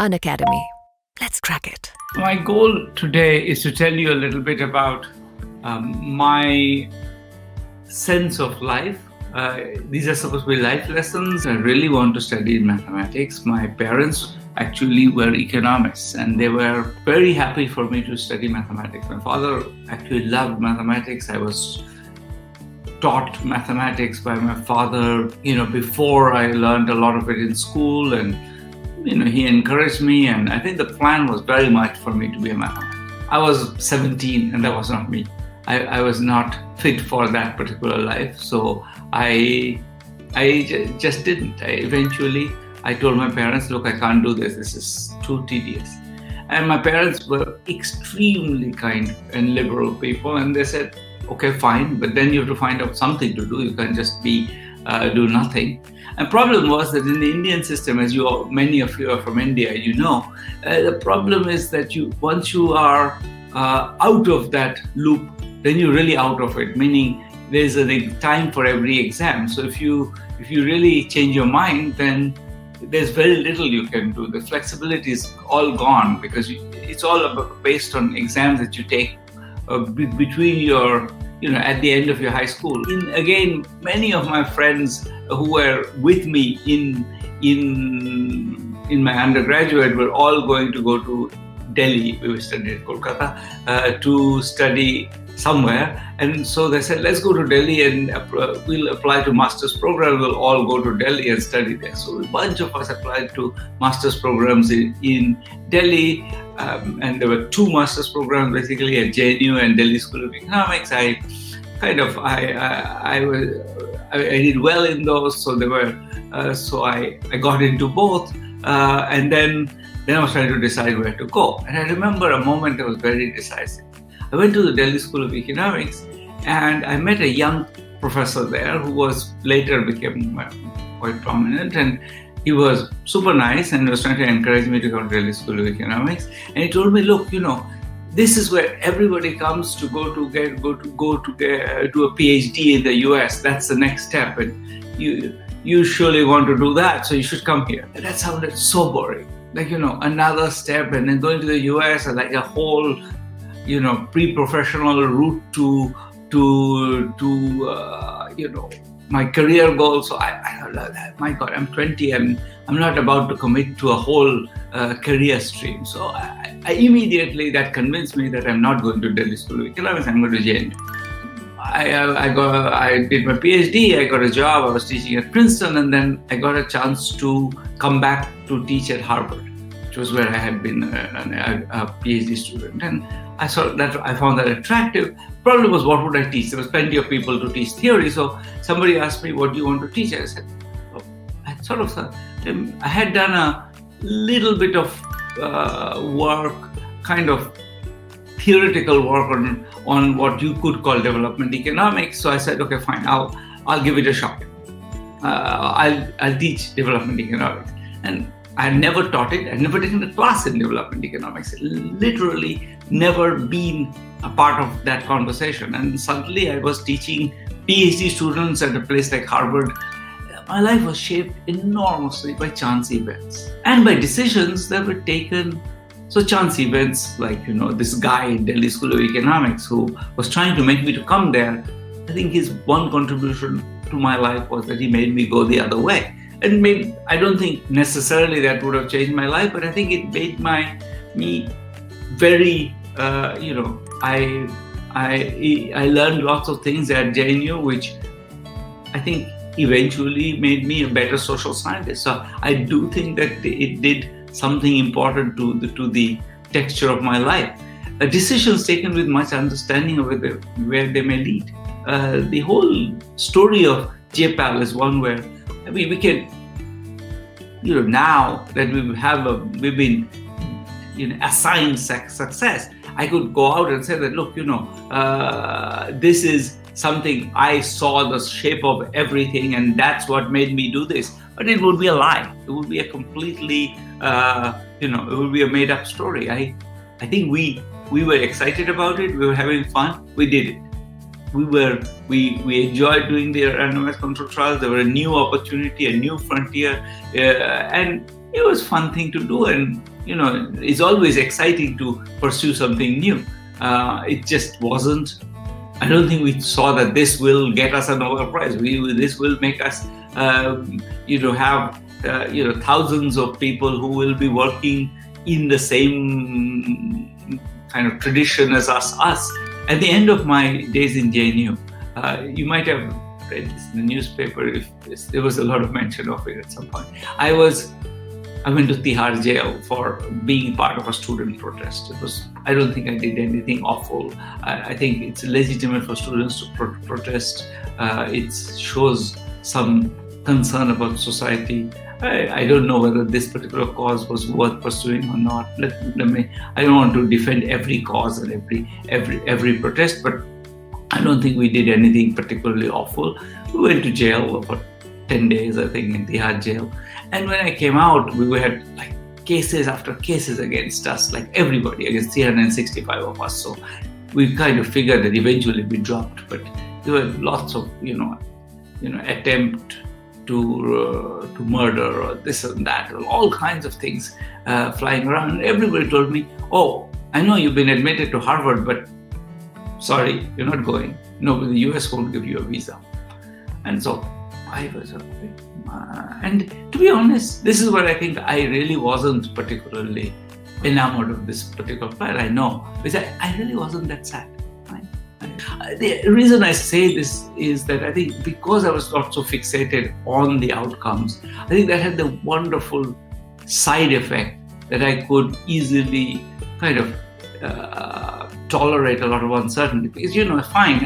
Unacademy. Let's crack it. My goal today is to tell you a little bit about my sense of life. These are supposed to be life lessons. I really want to study mathematics. My parents actually were economists and they were very happy for me to study mathematics. My father actually loved mathematics. I was taught mathematics by my father, before I learned a lot of it in school, and he encouraged me, and I think the plan was very much for me to be a mathematician. I was 17 and that was not me. I was not fit for that particular life, so I just didn't. Eventually I told my parents, look, I can't do this. This is too tedious. And my parents were extremely kind and liberal people, and they said, okay, fine, but then you have to find out something to do. You can't just do nothing. And problem was that in the Indian system, as many of you are from India, the problem is that once you are out of that loop, then you're really out of it, meaning there's a time for every exam. So if you really change your mind, then there's very little you can do. The flexibility is all gone because it's all based on exams that you take between your, at the end of your high school. Again, many of my friends who were with me in my undergraduate were all going to go to Delhi. We studied at Kolkata to study somewhere, and so they said, let's go to Delhi and we'll apply to master's program. We'll all go to Delhi and study there. So a bunch of us applied to master's programs in Delhi, and there were two master's programs basically at JNU and Delhi School of Economics. I did well in those, so so I got into both, and then I was trying to decide where to go. And I remember a moment that was very decisive. I went to the Delhi School of Economics and I met a young professor there who later became quite prominent, and he was super nice and was trying to encourage me to go to Delhi School of Economics. And he told me, look, this is where everybody comes to go to do a PhD in the US. That's the next step, and you surely want to do that, so you should come here. And that sounded so boring, another step, and then going to the US, and like a whole pre-professional route to my career goal. So I thought, my God, I'm 20 and I'm not about to commit to a whole career stream. So I immediately, that convinced me that I'm not going to Delhi School of Economics, I'm going to JNU. I did my PhD, I got a job, I was teaching at Princeton, and then I got a chance to come back to teach at Harvard, which was where I had been a PhD student. And I found that attractive. Problem was, what would I teach? There was plenty of people to teach theory. So somebody asked me, what do you want to teach? I said, I had done a little bit of work, kind of theoretical work on what you could call development economics. So I said, okay, fine, I'll give it a shot. I'll teach development economics. And I had never taught it. I'd never taken a class in development economics. Literally never been a part of that conversation. And suddenly I was teaching PhD students at a place like Harvard. My life was shaped enormously by chance events and by decisions that were taken. So chance events like, this guy in Delhi School of Economics who was trying to make me to come there. I think his one contribution to my life was that he made me go the other way. And maybe, I don't think necessarily that would have changed my life, but I think it made me very, I learned lots of things at JNU, which I think eventually made me a better social scientist. So I do think that it did something important to the texture of my life. Decisions taken with much understanding of where they may lead. The whole story of JPAL is one where we can, now that we've been, assigned success, I could go out and say that, look, this is something, I saw the shape of everything and that's what made me do this. But it would be a lie. It would be a completely, it would be a made up story. I think we were excited about it. We were having fun. We did it. We enjoyed doing the randomized control trials. There were a new opportunity, a new frontier, and it was a fun thing to do, and it's always exciting to pursue something new. It just wasn't. I don't think we saw that this will get us a Nobel Prize. This will make us, have thousands of people who will be working in the same kind of tradition as us. At the end of my days in JNU, you might have read this in the newspaper. There was a lot of mention of it at some point. I went to Tihar jail for being part of a student protest. I don't think I did anything awful. I think it's legitimate for students to protest. It shows some concern about society. I don't know whether this particular cause was worth pursuing or not. I don't want to defend every cause and every protest, but I don't think we did anything particularly awful. We went to jail for 10 days, I think, in Tihar jail. And when I came out, we had like cases after cases against us, like everybody, against 365 of us. So we kind of figured that eventually we dropped, but there were lots of, attempt to murder or this and that, all kinds of things flying around. And everybody told me, "Oh, I know you've been admitted to Harvard, but sorry, you're not going. No, the US won't give you a visa." And so I was and to be honest, this is what I think. I really wasn't particularly enamored of this particular player. I know, because I really wasn't that sad. The reason I say this is that I think because I was not so fixated on the outcomes, I think that had the wonderful side effect that I could easily kind of tolerate a lot of uncertainty. Because fine,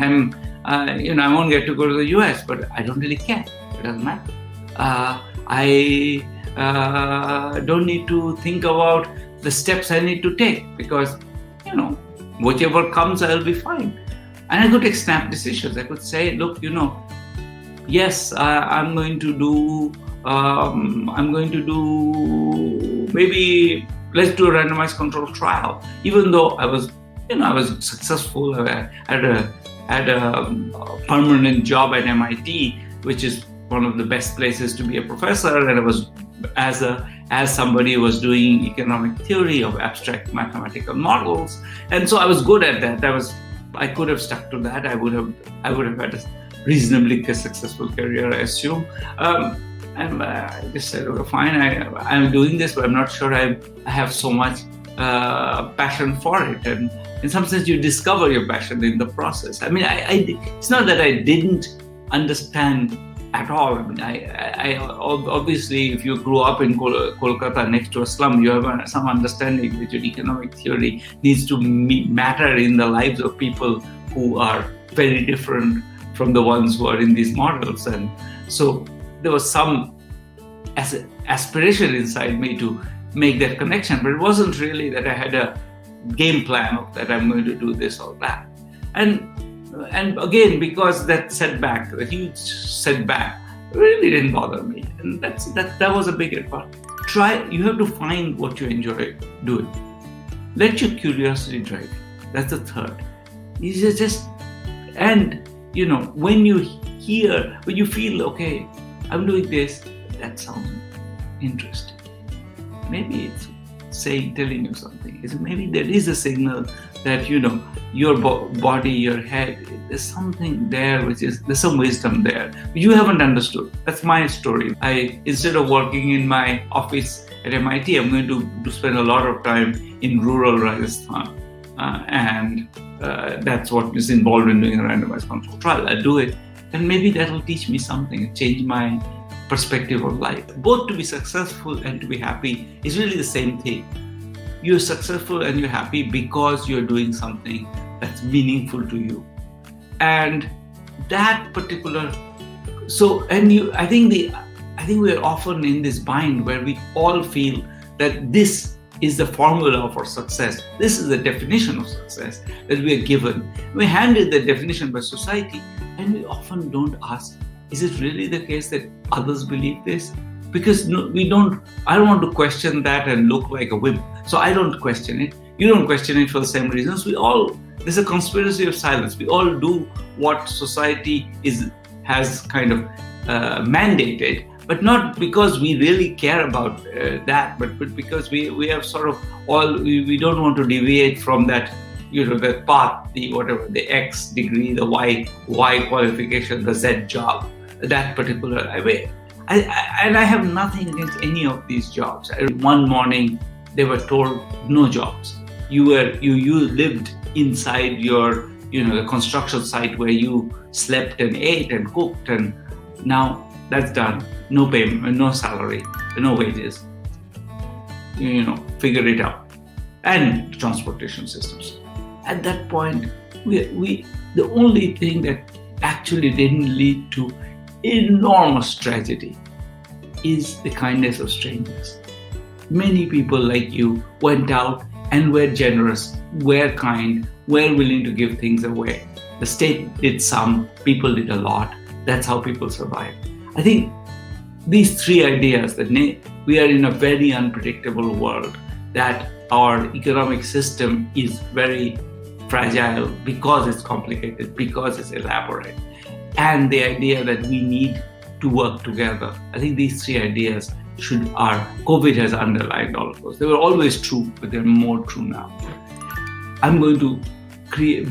I won't get to go to the US, but I don't really care. It doesn't matter. I don't need to think about the steps I need to take because, whichever comes, I'll be fine. And I could take snap decisions. I could say, look, yes, I'm going to do, maybe let's do a randomized control trial. Even though I was successful. I had a permanent job at MIT, which is one of the best places to be a professor. And I was, as somebody who was doing economic theory of abstract mathematical models. And so I was good at that. I could have stuck to that. I would have had a reasonably successful career, I assume. And I just said, okay, fine, I'm doing this, but I'm not sure I have so much passion for it. And in some sense, you discover your passion in the process. I mean, it's not that I didn't understand at all. I mean, I obviously, if you grew up in Kolkata next to a slum, you have some understanding that your economic theory needs to matter in the lives of people who are very different from the ones who are in these models. And so there was some aspiration inside me to make that connection, but it wasn't really that I had a game plan of that I'm going to do this or that. And again, because that huge setback, really didn't bother me, and that was a big advantage. You have to find what you enjoy doing. Let your curiosity drive you. That's the third. When you feel, okay, I'm doing this, that sounds interesting. Maybe it's telling you something. Maybe there is a signal that, your body, your head, there's something there, there's some wisdom there. You haven't understood. That's my story. Instead of working in my office at MIT, I'm going to spend a lot of time in rural Rajasthan. And that's what is involved in doing a randomized control trial. I do it, and maybe that will teach me something, change my perspective of life. Both to be successful and to be happy is really the same thing. You're successful and you're happy because you're doing something that's meaningful to you. And that particular, I think we're often in this bind where we all feel that this is the formula for success. This is the definition of success that we are given. We're handed the definition by society, and we often don't ask, is it really the case that others believe this? Because I don't want to question that and look like a wimp. So I don't question it. You don't question it for the same reasons. There's a conspiracy of silence. We all do what society has kind of mandated, but not because we really care about that, but because we have sort of we don't want to deviate from that, the path, the X degree, the Y qualification, the Z job, that particular way. And I have nothing against any of these jobs. One morning they were told no jobs. You lived inside your the construction site where you slept and ate and cooked, and now that's done. No payment, no salary, no wages. Figure it out. And transportation systems. At that point, we the only thing that actually didn't lead to enormous tragedy is the kindness of strangers. Many people like you went out and were generous, were kind, were willing to give things away. The state did some, people did a lot. That's how people survived. I think these three ideas, that we are in a very unpredictable world, that our economic system is very fragile because it's complicated, because it's elaborate, and the idea that we need to work together. I think these three ideas COVID has underlined all of those. They were always true, but they're more true now. I'm going to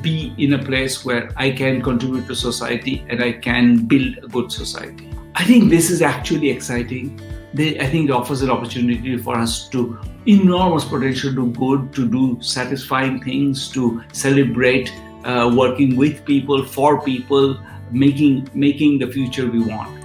be in a place where I can contribute to society and I can build a good society. I think this is actually exciting. I think it offers an opportunity for us to enormous potential to do good, to do satisfying things, to celebrate working with people, for people, making the future we want.